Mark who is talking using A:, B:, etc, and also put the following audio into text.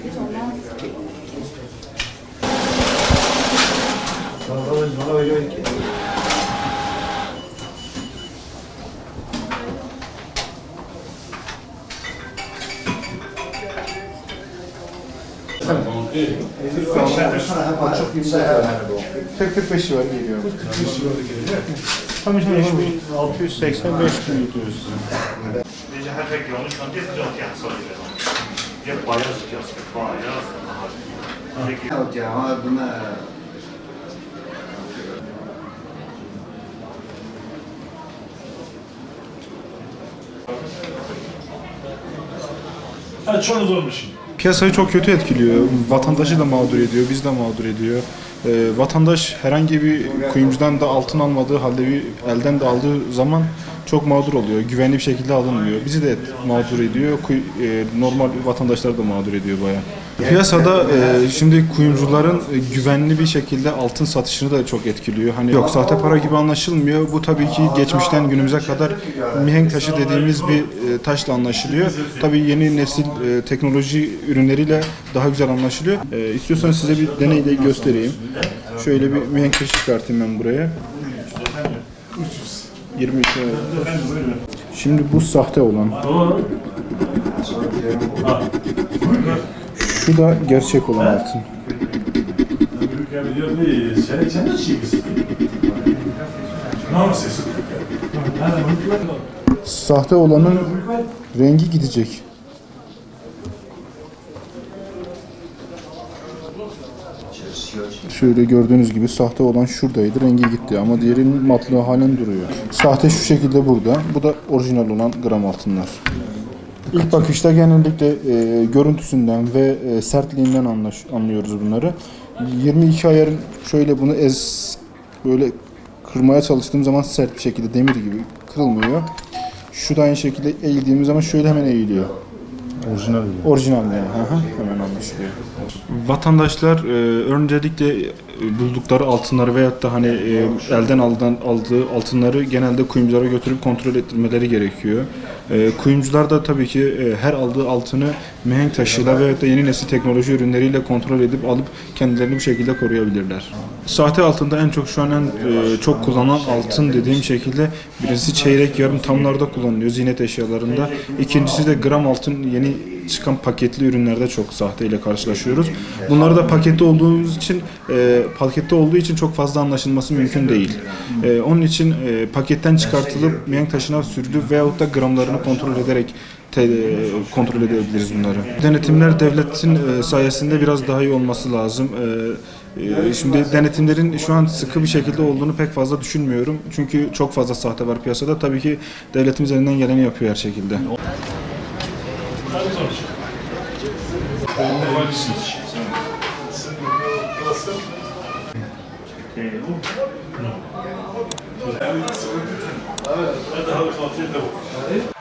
A: Hiç olmaz.
B: Bana öyle ki.
C: Çok 45 civarı geliyor.
B: 45 civarı geliyor.
C: Tabii 5685 büyütüyoruz size.
D: 이제 할 경우 현재 그렇게 안 써요. 이게 바이어스 기었어. 바이어스.
B: Hocam buna
D: Ha çok zormuş.
C: Piyasayı çok kötü etkiliyor. Vatandaşı da mağdur ediyor, biz de mağdur ediyor. Vatandaş herhangi bir kuyumcudan da altın almadığı halde bir elden de aldığı zaman çok mağdur oluyor. Güvenli bir şekilde alınmıyor. Bizi de mağdur ediyor. Normal vatandaşlar da mağdur ediyor bayağı. Piyasada şimdi kuyumcuların güvenli bir şekilde altın satışını da çok etkiliyor. Hani yok sahte para gibi anlaşılmıyor. Bu tabii ki geçmişten günümüze kadar mihenk taşı dediğimiz bir taşla anlaşılıyor. Tabii yeni nesil teknoloji ürünleriyle daha güzel anlaşılıyor. İstiyorsanız size bir deneyle göstereyim. Şöyle bir mihenk taşı çıkartayım ben buraya. 22. Şimdi bu sahte olan. Şu da gerçek olan altın. Sahte olanın rengi gidecek. Şöyle gördüğünüz gibi sahte olan şuradaydı, rengi gitti ama diğerinin matlığı halen duruyor. Sahte şu şekilde burada, bu da orijinal olan gram altınlar. İlk bakışta genellikle görüntüsünden ve sertliğinden anlıyoruz bunları. 22 ayarın şöyle bunu böyle kırmaya çalıştığım zaman sert bir şekilde demir gibi kırılmıyor. Şu da aynı şekilde eğildiğimiz zaman şöyle hemen eğiliyor.
B: orijinal.
C: Orijinal yani. Hemen anlaşılıyor. Vatandaşlar öncelikle buldukları altınları veyahut da hani elden aldığı altınları genelde kuyumculara götürüp kontrol ettirmeleri gerekiyor. Kuyumcular da tabii ki her aldığı altını mihenk taşıyla veyahut da yeni nesil teknoloji ürünleriyle kontrol edip alıp kendilerini bu şekilde koruyabilirler. Sahte altında en çok şu an çok kullanılan altın dediğim şekilde birisi çeyrek yarım tamlarda kullanılıyor ziynet eşyalarında. İkincisi de gram altın yeni çıkan paketli ürünlerde çok sahte ile karşılaşıyoruz. Bunları da pakette olduğu için çok fazla anlaşılması mümkün değil. Onun için paketten çıkartılıp mihenk taşına sürülüp veyahut da gramlarını kontrol ederek kontrol edebiliriz bunları. Denetimler devletin sayesinde biraz daha iyi olması lazım. Şimdi denetimlerin şu an sıkı bir şekilde olduğunu pek fazla düşünmüyorum. Çünkü çok fazla sahte var piyasada. Tabii ki devletimiz elinden geleni yapıyor her şekilde.
D: Evet.